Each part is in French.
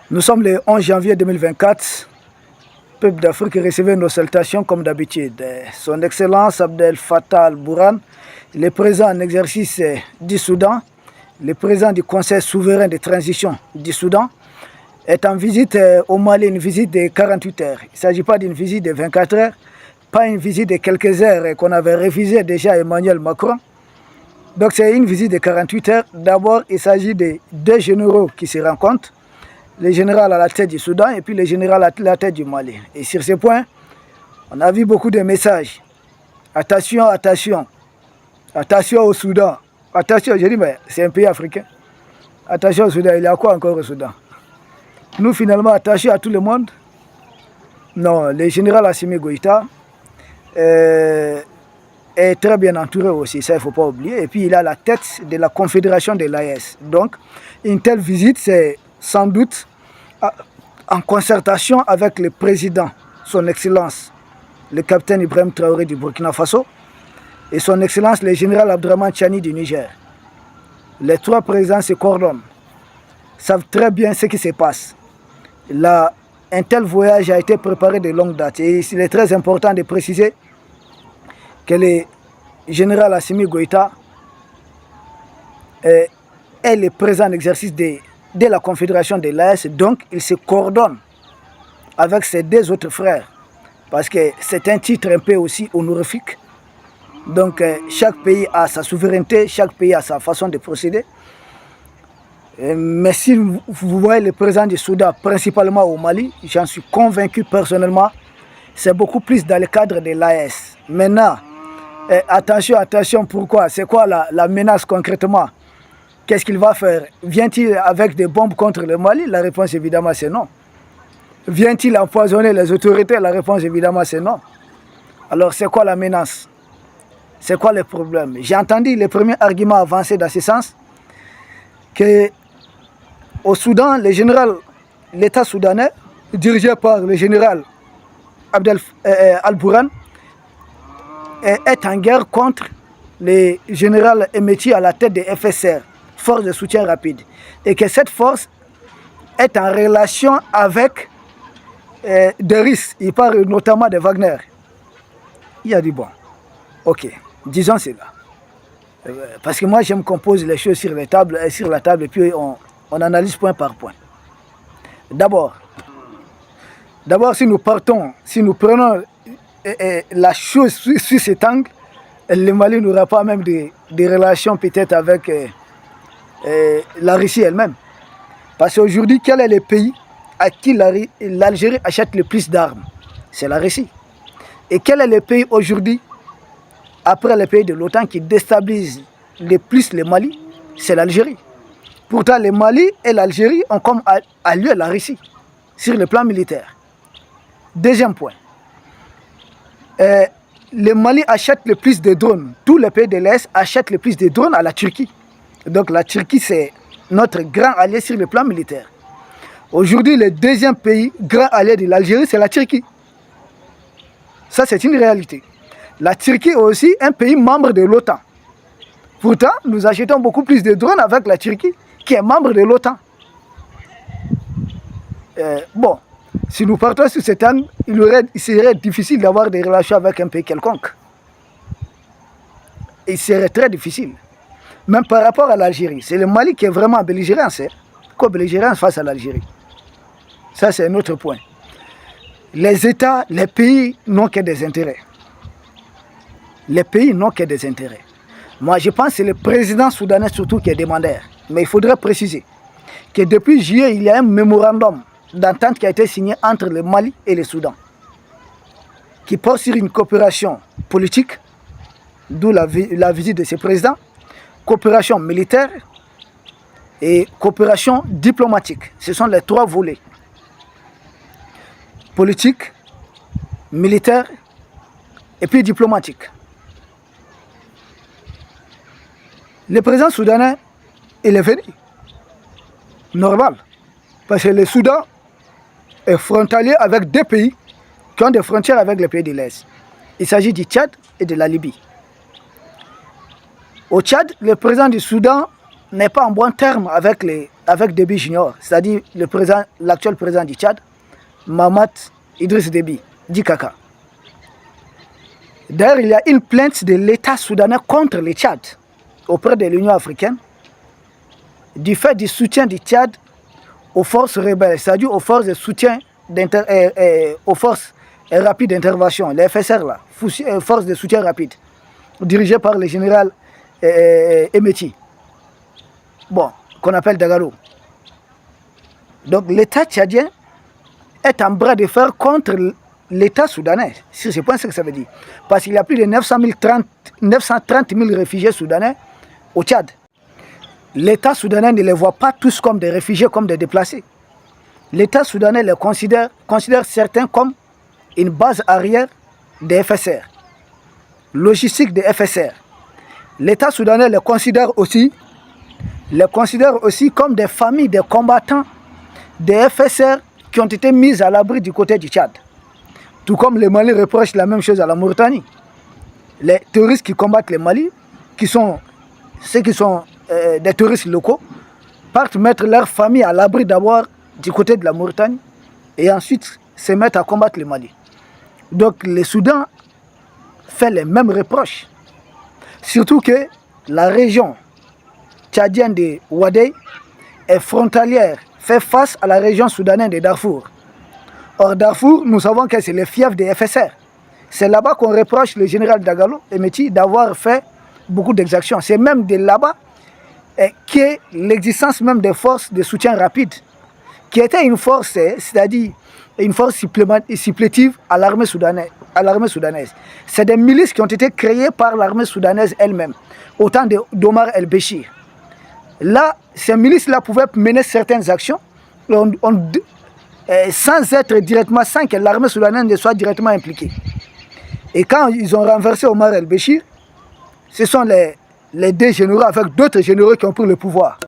Nous sommes le 11 janvier 2024. Peuple d'Afrique, recevez nos salutations comme d'habitude. Son Excellence Abdel Fattah al-Burhan, le président en exercice du Soudan, le président du Conseil souverain de transition du Soudan, est en visite au Mali, une visite de 48 heures. Il ne s'agit pas d'une visite de 24 heures, pas une visite de quelques heures qu'on avait refusé déjà à Emmanuel Macron. Donc c'est une visite de 48 heures. D'abord, il s'agit de deux généraux qui se rencontrent, le général à la tête du Soudan et puis le général à la tête du Mali. Et sur ce point, on a vu beaucoup de messages. Attention, attention. Attention au Soudan. Attention, je dis, mais c'est un pays africain. Attention au Soudan, il y a quoi encore au Soudan? Nous, finalement, attachés à tout le monde. Non, le général Assimi Goïta est très bien entouré aussi, ça il ne faut pas oublier. Et puis il a la tête de la confédération de l'AES. Donc, une telle visite, c'est sans doute en concertation avec le président, son Excellence, le capitaine Ibrahim Traoré du Burkina Faso, et son Excellence, le général Abdraman Tchani du Niger. Les trois présidents se coordonnent, savent très bien ce qui se passe. Là, un tel voyage a été préparé de longue date. Et il est très important de préciser que le général Assimi Goïta est le président d'exercice de la confédération de l'AES. Donc, il se coordonne avec ses deux autres frères. Parce que c'est un titre un peu aussi honorifique. Donc, chaque pays a sa souveraineté, chaque pays a sa façon de procéder. Mais si vous voyez le président du Soudan, principalement au Mali, j'en suis convaincu personnellement, c'est beaucoup plus dans le cadre de l'AES. Maintenant, attention, attention, pourquoi? C'est quoi la menace concrètement? Qu'est-ce qu'il va faire? Vient-il avec des bombes contre le Mali? La réponse évidemment c'est non. Vient-il empoisonner les autorités? La réponse évidemment c'est non. Alors c'est quoi la menace? C'est quoi le problème? J'ai entendu les premiers arguments avancés dans ce sens, que au Soudan, l'État soudanais, dirigé par le général Abdel al-Burhan, est en guerre contre le général Emeti à la tête des FSR, Force de soutien rapide. Et que cette force est en relation avec des risques. Il parle notamment de Wagner. Il a dit bon, ok, disons cela. Parce que moi j'aime qu'on pose les choses sur la table et puis on analyse point par point. D'abord, si nous prenons la chose sur cet angle, le Mali n'aura pas même des relations peut-être avec la Russie elle-même. Parce qu'aujourd'hui, quel est le pays à qui l'Algérie achète le plus d'armes? C'est la Russie. Et quel est le pays aujourd'hui, après les pays de l'OTAN, qui déstabilise le plus le Mali? C'est l'Algérie. Pourtant, le Mali et l'Algérie ont comme allié la Russie sur le plan militaire. Deuxième point. Le Mali achète le plus de drones. Tous les pays de l'Est achètent le plus de drones à la Turquie. Donc la Turquie, c'est notre grand allié sur le plan militaire. Aujourd'hui, le deuxième pays grand allié de l'Algérie, c'est la Turquie. Ça, c'est une réalité. La Turquie est aussi un pays membre de l'OTAN. Pourtant, nous achetons beaucoup plus de drones avec la Turquie, qui est membre de l'OTAN. Bon, si nous partons sur cet angle, il serait difficile d'avoir des relations avec un pays quelconque. Il serait très difficile. Même par rapport à l'Algérie. C'est le Mali qui est vraiment belligérant, co-belligérant face à l'Algérie. Ça, c'est un autre point. Les États, les pays n'ont que des intérêts. Les pays n'ont que des intérêts. Moi, je pense que c'est le président soudanais surtout qui est demandeur. Mais il faudrait préciser que depuis juillet, il y a un mémorandum d'entente qui a été signé entre le Mali et le Soudan, qui porte sur une coopération politique, d'où la visite de ce président, coopération militaire et coopération diplomatique. Ce sont les trois volets. Politique, militaire et puis diplomatique. Le président soudanais, il est venu. Normal. Parce que le Soudan est frontalier avec deux pays qui ont des frontières avec les pays de l'Est. Il s'agit du Tchad et de la Libye. Au Tchad, le président du Soudan n'est pas en bon terme avec Déby Junior, c'est-à-dire l'actuel président du Tchad, Mahamat Idriss Déby, dit Kaka. D'ailleurs, il y a une plainte de l'État soudanais contre le Tchad auprès de l'Union africaine du fait du soutien du Tchad aux forces rebelles, c'est-à-dire aux forces de soutien, aux forces rapides d'intervention, les FSR, là, forces de soutien rapide, dirigées par le général Emeti, bon, qu'on appelle Dagalo. Donc l'État tchadien est en bras de fer contre l'État soudanais, sur ce point, c'est ce que ça veut dire. Parce qu'il y a plus de 930 000 réfugiés soudanais au Tchad. L'État soudanais ne les voit pas tous comme des réfugiés, comme des déplacés. L'État soudanais les considère certains comme une base arrière des FSR, logistique des FSR. L'État soudanais les considère aussi comme des familles de combattants des FSR qui ont été mises à l'abri du côté du Tchad. Tout comme les Mali reprochent la même chose à la Mauritanie. Les terroristes qui combattent les Mali, ceux qui sont des terroristes locaux, partent mettre leur famille à l'abri d'abord du côté de la Mauritanie et ensuite se mettent à combattre les Mali. Donc le Soudan fait les mêmes reproches. Surtout que la région tchadienne de Ouadé est frontalière, fait face à la région soudanaise de Darfour. Or, Darfour, nous savons que c'est le fief des FSR. C'est là-bas qu'on reproche le général Dagalo Emeti d'avoir fait beaucoup d'exactions. C'est même de là-bas qu'est l'existence même des forces de soutien rapide, qui était une force, c'est-à-dire une force supplétive à l'armée soudanaise. C'est des milices qui ont été créées par l'armée soudanaise elle-même, au temps d'Omar el-Béchir. Là, ces milices-là pouvaient mener certaines actions, sans que l'armée soudanaise ne soit directement impliquée. Et quand ils ont renversé Omar el-Béchir, ce sont les deux généraux avec d'autres généraux qui ont pris le pouvoir.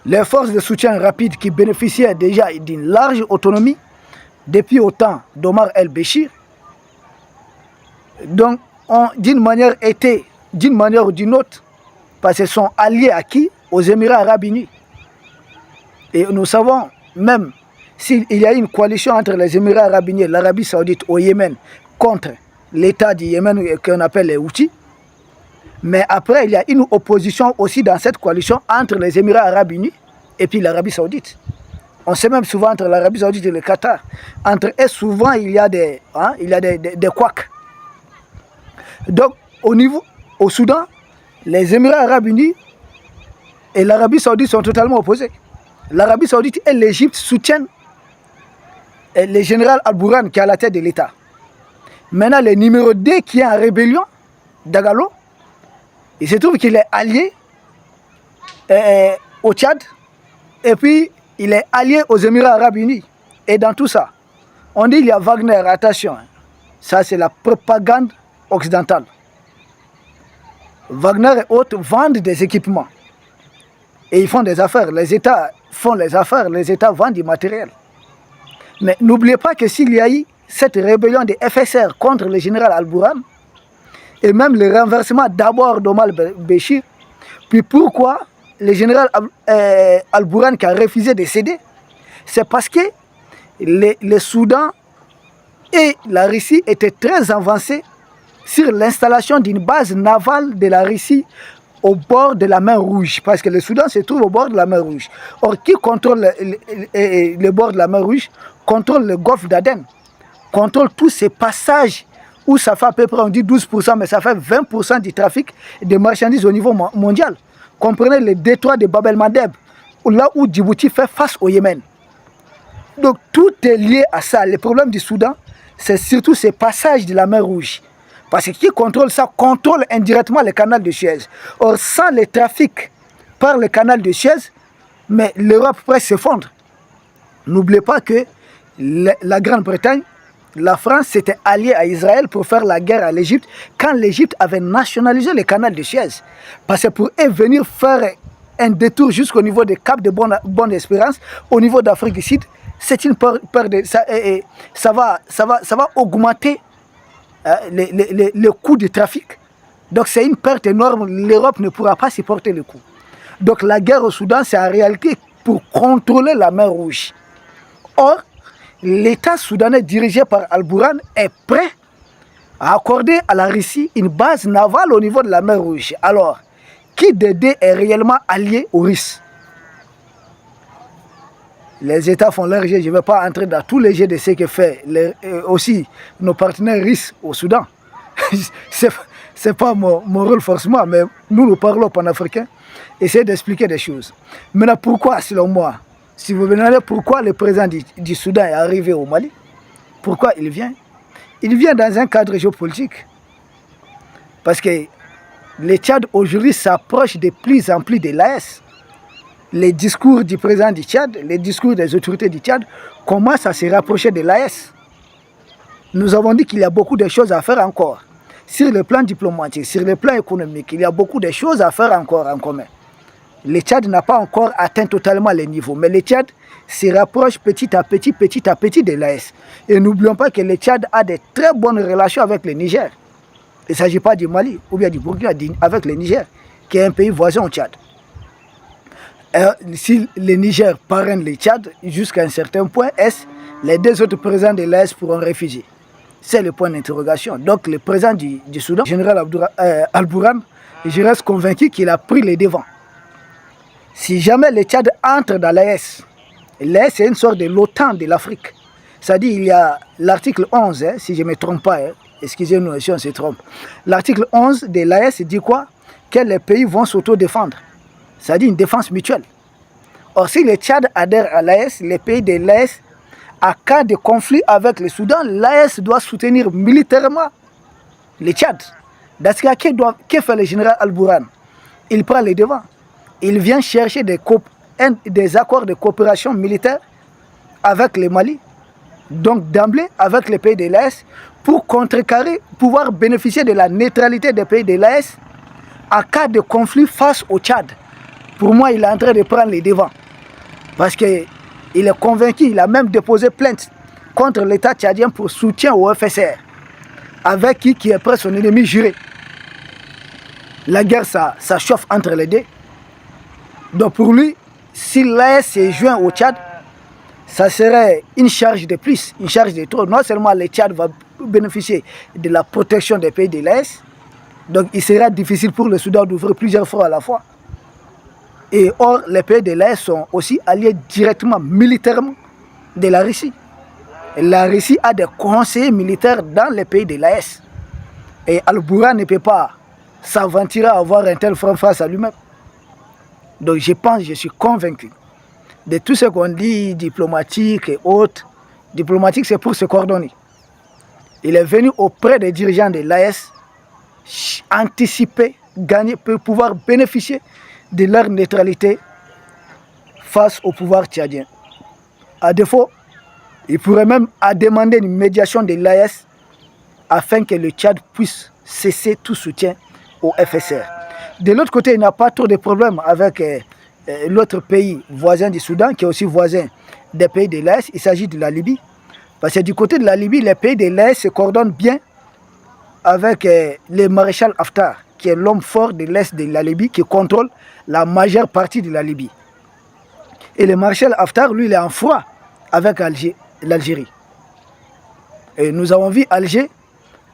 Les forces de soutien rapide qui bénéficiaient déjà d'une large autonomie depuis au temps d'Omar el-Béchir, donc d'une manière ou d'une autre, parce qu'ils sont alliés à qui? Aux Émirats arabes unis. Et nous savons même s'il y a une coalition entre les Émirats arabes unis et l'Arabie saoudite au Yémen contre l'État du Yémen qu'on appelle les Houthis. Mais après, il y a une opposition aussi dans cette coalition entre les Émirats arabes unis et puis l'Arabie saoudite. On sait même souvent entre l'Arabie saoudite et le Qatar. Entre eux, souvent, il y a des couacs. Donc, au Soudan, les Émirats arabes unis et l'Arabie saoudite sont totalement opposés. L'Arabie saoudite et l'Égypte soutiennent le général Al-Bourhan qui est à la tête de l'État. Maintenant, le numéro 2 qui est en rébellion, Dagalo, il se trouve qu'il est allié au Tchad et puis il est allié aux Émirats arabes unis. Et dans tout ça, on dit qu'il y a Wagner, attention, ça c'est la propagande occidentale. Wagner et autres vendent des équipements et ils font des affaires. Les États font les affaires, les États vendent du matériel. Mais n'oubliez pas que s'il y a eu cette rébellion des FSR contre le général Al-Bourhan, et même le renversement d'abord d'Omar el-Béchir, puis pourquoi le général Al-Bourhan qui a refusé de céder, c'est parce que le Soudan et la Russie étaient très avancés sur l'installation d'une base navale de la Russie au bord de la mer Rouge, parce que le Soudan se trouve au bord de la mer Rouge. Or, qui contrôle le bord de la mer Rouge contrôle le golfe d'Aden, contrôle tous ces passages où ça fait à peu près, on dit 12%, mais ça fait 20% du trafic de marchandises au niveau mondial. Comprenez le détroit de Bab el-Mandeb, là où Djibouti fait face au Yémen. Donc tout est lié à ça. Le problème du Soudan, c'est surtout ces passages de la mer Rouge. Parce que qui contrôle ça, contrôle indirectement le canal de Suez. Or, sans le trafic par le canal de Suez, mais l'Europe pourrait s'effondrer. N'oubliez pas que la Grande-Bretagne, la France s'était alliée à Israël pour faire la guerre à l'Égypte quand l'Égypte avait nationalisé le canal de Suez. Parce que pour eux venir faire un détour jusqu'au niveau des Cap de Bonne Espérance, au niveau d'Afrique du Sud, c'est une peur de ça va augmenter le coût du trafic. Donc c'est une perte énorme, l'Europe ne pourra pas supporter le coût. Donc la guerre au Soudan, c'est en réalité pour contrôler la mer Rouge. Or, l'État soudanais dirigé par Al-Bourhan est prêt à accorder à la Russie une base navale au niveau de la mer Rouge. Alors, qui des deux est réellement allié aux Russes? Les États font leur jeu. Je ne vais pas entrer dans tous les jeux de ce que fait aussi nos partenaires russes au Soudan. Ce n'est pas mon rôle forcément, mais nous parlons panafricains. Essayez d'expliquer des choses. Maintenant, pourquoi, selon moi, si vous me demandez pourquoi le président du Soudan est arrivé au Mali, pourquoi il vient? Il vient dans un cadre géopolitique. Parce que le Tchad aujourd'hui s'approche de plus en plus de l'AES. Les discours du président du Tchad, les discours des autorités du Tchad commencent à se rapprocher de l'AES. Nous avons dit qu'il y a beaucoup de choses à faire encore. Sur le plan diplomatique, sur le plan économique, il y a beaucoup de choses à faire encore en commun. Le Tchad n'a pas encore atteint totalement les niveaux, mais le Tchad se rapproche petit à petit de l'AES. Et n'oublions pas que le Tchad a de très bonnes relations avec le Niger. Il ne s'agit pas du Mali ou bien du Burkina, avec le Niger, qui est un pays voisin au Tchad. Si le Niger parraine le Tchad, jusqu'à un certain point, est-ce les deux autres présidents de l'AES pourront refuser? C'est le point d'interrogation. Donc le président du Soudan, le général Al-Bourhan, je reste convaincu qu'il a pris les devants. Si jamais le Tchad entre dans l'AES, l'AES c'est une sorte de l'OTAN de l'Afrique. C'est-à-dire il y a l'article 11, si je ne me trompe pas, excusez-nous si on se trompe. L'article 11 de l'AES dit quoi? Que les pays vont s'autodéfendre. C'est-à-dire une défense mutuelle. Or, si le Tchad adhère à l'AES, les pays de l'AES, à cas de conflit avec le Soudan, l'AES doit soutenir militairement le Tchad. Dans ce cas, que fait le général Al-Bourhan? Il prend les devants. Il vient chercher des accords de coopération militaire avec le Mali, donc d'emblée avec les pays de l'AES, pour contrecarrer, pouvoir bénéficier de la neutralité des pays de l'AES en cas de conflit face au Tchad. Pour moi, il est en train de prendre les devants. Parce qu'il est convaincu, il a même déposé plainte contre l'État tchadien pour soutien au FSR, avec qui est presque son ennemi juré. La guerre, ça chauffe entre les deux. Donc pour lui, si l'AES se joint au Tchad, ça serait une charge de plus, une charge de trop. Non seulement le Tchad va bénéficier de la protection des pays de l'AES, donc il sera difficile pour le Soudan d'ouvrir plusieurs fronts à la fois. Et or, les pays de l'AES sont aussi alliés directement, militairement, de la Russie. Et la Russie a des conseillers militaires dans les pays de l'AES. Et Al-Bourhan ne peut pas s'aventurer à avoir un tel front face à lui-même. Donc je suis convaincu de tout ce qu'on dit, diplomatique et autres. Diplomatique, c'est pour se coordonner. Il est venu auprès des dirigeants de l'AES, anticiper, gagner, pour pouvoir bénéficier de leur neutralité face au pouvoir tchadien. À défaut, il pourrait même demander une médiation de l'AES afin que le Tchad puisse cesser tout soutien au FSR. De l'autre côté, il n'a pas trop de problèmes avec l'autre pays voisin du Soudan, qui est aussi voisin des pays de l'Est. Il s'agit de la Libye. Parce que du côté de la Libye, les pays de l'Est se coordonnent bien avec le maréchal Haftar, qui est l'homme fort de l'Est de la Libye, qui contrôle la majeure partie de la Libye. Et le maréchal Haftar, lui, il est en froid avec l'Algérie. Et nous avons vu Alger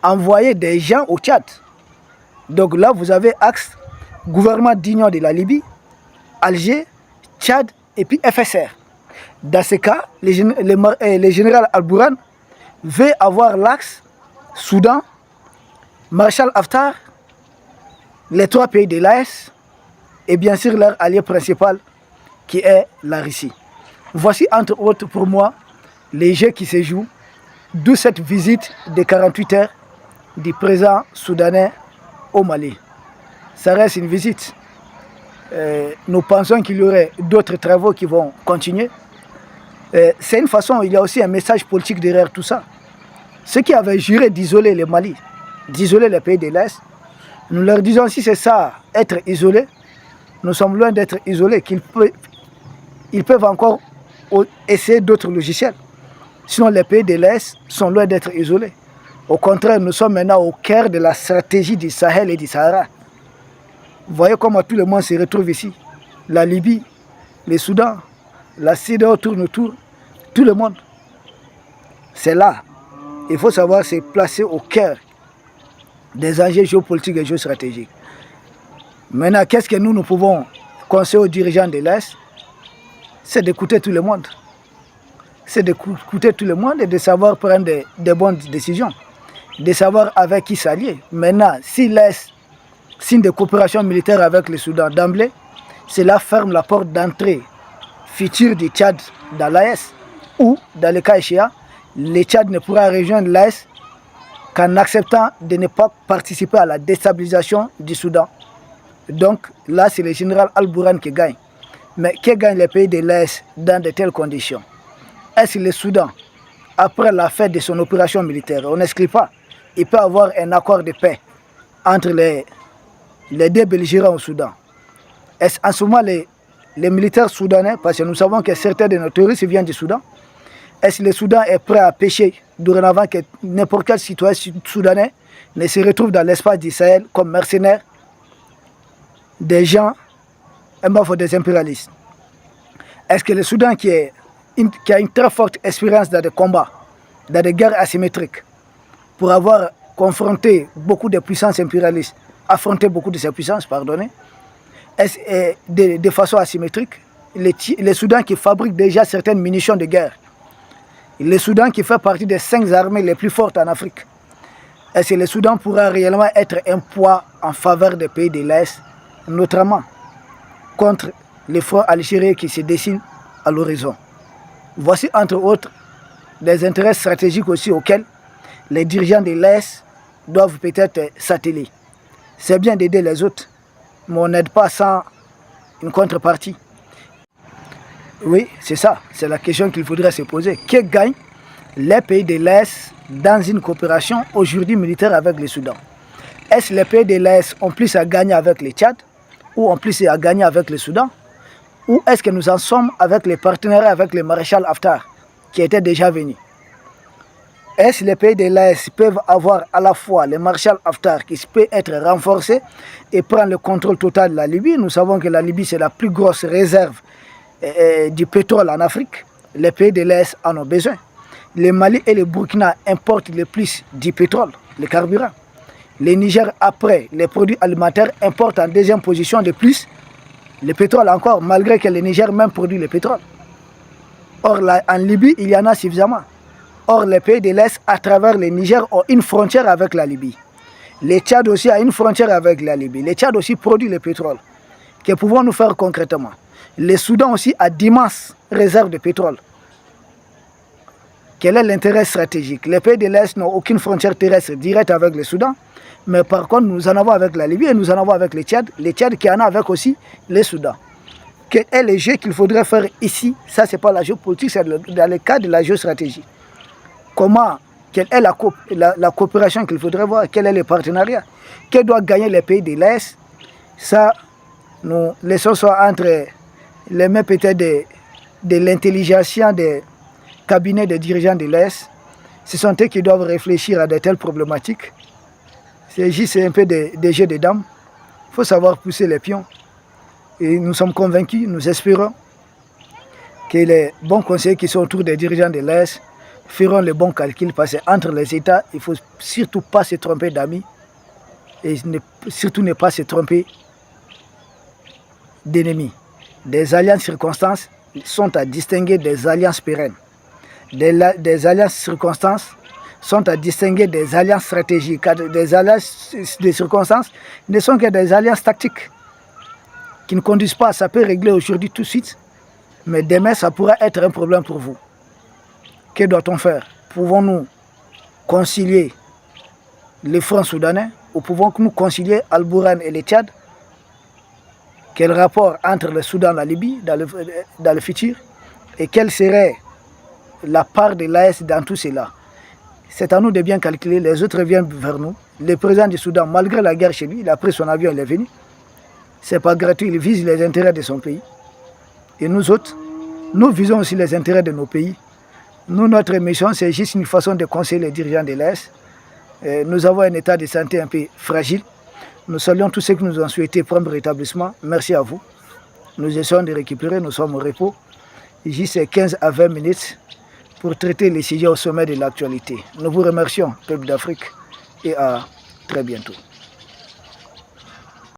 envoyer des gens au Tchad. Donc là, vous avez axe gouvernement d'union de la Libye, Alger, Tchad et puis FSR. Dans ce cas, le général Al-Bourhan veut avoir l'axe Soudan, maréchal Haftar, les trois pays de l'AES et bien sûr leur allié principal qui est la Russie. Voici entre autres pour moi les jeux qui se jouent, d'où cette visite de 48 heures du président soudanais au Mali. Ça reste une visite. Nous pensons qu'il y aurait d'autres travaux qui vont continuer. C'est une façon, il y a aussi un message politique derrière tout ça. Ceux qui avaient juré d'isoler le Mali, d'isoler les pays de l'Est, nous leur disons si c'est ça, être isolé, nous sommes loin d'être isolés, ils peuvent encore essayer d'autres logiciels. Sinon les pays de l'Est sont loin d'être isolés. Au contraire, nous sommes maintenant au cœur de la stratégie du Sahel et du Sahara. Vous voyez comment tout le monde se retrouve ici. la Libye, le Soudan, la CEDEAO tourne autour, tout le monde. C'est là. Il faut savoir se placer au cœur des enjeux géopolitiques et géostratégiques. Maintenant, qu'est-ce que nous pouvons conseiller aux dirigeants de l'Est? C'est d'écouter tout le monde. C'est d'écouter tout le monde et de savoir prendre des bonnes décisions. De savoir avec qui s'allier. Maintenant, si l'Est signe de coopération militaire avec le Soudan d'emblée, cela ferme la porte d'entrée future du Tchad dans l'AES. Ou, dans le cas échéant, le Tchad ne pourra rejoindre l'AES qu'en acceptant de ne pas participer à la déstabilisation du Soudan. Donc là, c'est le général Al-Bourhan qui gagne. Mais qui gagne les pays de l'AES dans de telles conditions? Est-ce que le Soudan, après la fin de son opération militaire, on n'exclut pas, il peut avoir un accord de paix entre les deux belligérants au Soudan? Est-ce en ce moment les militaires soudanais, parce que nous savons que certains de nos terroristes viennent du Soudan, est-ce que le Soudan est prêt à pêcher dorénavant que n'importe quel citoyen soudanais ne se retrouve dans l'espace du Sahel comme mercenaire des gens, des impérialistes? Est-ce que le Soudan qui a une très forte expérience dans des combats, dans des guerres asymétriques, pour avoir confronté beaucoup de puissances impérialistes, affronté beaucoup de ces puissances, pardonnez, de façon asymétrique, le Soudan qui fabrique déjà certaines munitions de guerre, le Soudan qui fait partie des 5 armées les plus fortes en Afrique, est-ce que le Soudan pourra réellement être un poids en faveur des pays de l'Est, notamment contre les fronts algériens qui se dessinent à l'horizon? Voici entre autres des intérêts stratégiques aussi auxquels les dirigeants de l'Est doivent peut-être s'atteler. C'est bien d'aider les autres, mais on n'aide pas sans une contrepartie. Oui, c'est ça, c'est la question qu'il faudrait se poser. Qui gagne les pays de l'Est dans une coopération aujourd'hui militaire avec le Soudan? Est-ce que les pays de l'Est ont plus à gagner avec le Tchad ou ont plus à gagner avec le Soudan? Ou est-ce que nous en sommes avec les partenaires, avec le maréchal Haftar qui était déjà venu? Est-ce que les pays de l'Est peuvent avoir à la fois le maréchal Haftar qui peut être renforcé et prendre le contrôle total de la Libye? Nous savons que la Libye c'est la plus grosse réserve du pétrole en Afrique. Les pays de l'Est en ont besoin. Le Mali et le Burkina importent le plus du pétrole, le carburant. Le Niger, après les produits alimentaires, importe en deuxième position de plus le pétrole encore, malgré que le Niger même produit le pétrole. Or, là, en Libye, il y en a suffisamment. Or, les pays de l'Est, à travers le Niger, ont une frontière avec la Libye. Le Tchad aussi a une frontière avec la Libye. Le Tchad aussi produit le pétrole. Que pouvons-nous faire concrètement? Le Soudan aussi a d'immenses réserves de pétrole. Quel est l'intérêt stratégique? Les pays de l'Est n'ont aucune frontière terrestre directe avec le Soudan, mais par contre, nous en avons avec la Libye et nous en avons avec le Tchad qui en a avec aussi le Soudan. Quel est le jeu qu'il faudrait faire ici? Ça, ce n'est pas la géopolitique, c'est dans le cadre de la géostratégie. Comment, quelle est la coopération qu'il faudrait voir? Quel est le partenariat? Que doivent gagner les pays de l'Est? Ça, nous laissons ça entre les mains peut-être de l'intelligence des cabinets des dirigeants de l'Est. Ce sont eux qui doivent réfléchir à de telles problématiques. C'est juste un peu des jeux de dames. Il faut savoir pousser les pions. Et nous sommes convaincus, nous espérons que les bons conseillers qui sont autour des dirigeants de l'Est feront les bons calculs parce qu'entre les États, il ne faut surtout pas se tromper d'amis et surtout ne pas se tromper d'ennemis. Des alliances circonstances sont à distinguer des alliances pérennes. Des alliances circonstances sont à distinguer des alliances stratégiques. Des alliances de circonstances ne sont que des alliances tactiques qui ne conduisent pas. Ça peut régler aujourd'hui tout de suite, mais demain, ça pourra être un problème pour vous. Que doit-on faire? Pouvons-nous concilier les fronts soudanais ou pouvons-nous concilier Al-Bourhan et le Tchad? Quel rapport entre le Soudan et la Libye dans le futur? Et quelle serait la part de l'AES dans tout cela? C'est à nous de bien calculer, les autres viennent vers nous. Le président du Soudan, malgré la guerre chez lui, il a pris son avion, il est venu. Ce n'est pas gratuit, il vise les intérêts de son pays. Et nous autres, nous visons aussi les intérêts de nos pays. Nous, notre mission, c'est juste une façon de conseiller les dirigeants de l'AES. Nous avons un état de santé un peu fragile. Nous saluons tous ceux qui nous ont souhaité prendre rétablissement. Merci à vous. Nous essayons de récupérer, nous sommes au repos. Ici, c'est 15 à 20 minutes pour traiter les sujets au sommet de l'actualité. Nous vous remercions, peuple d'Afrique, et à très bientôt.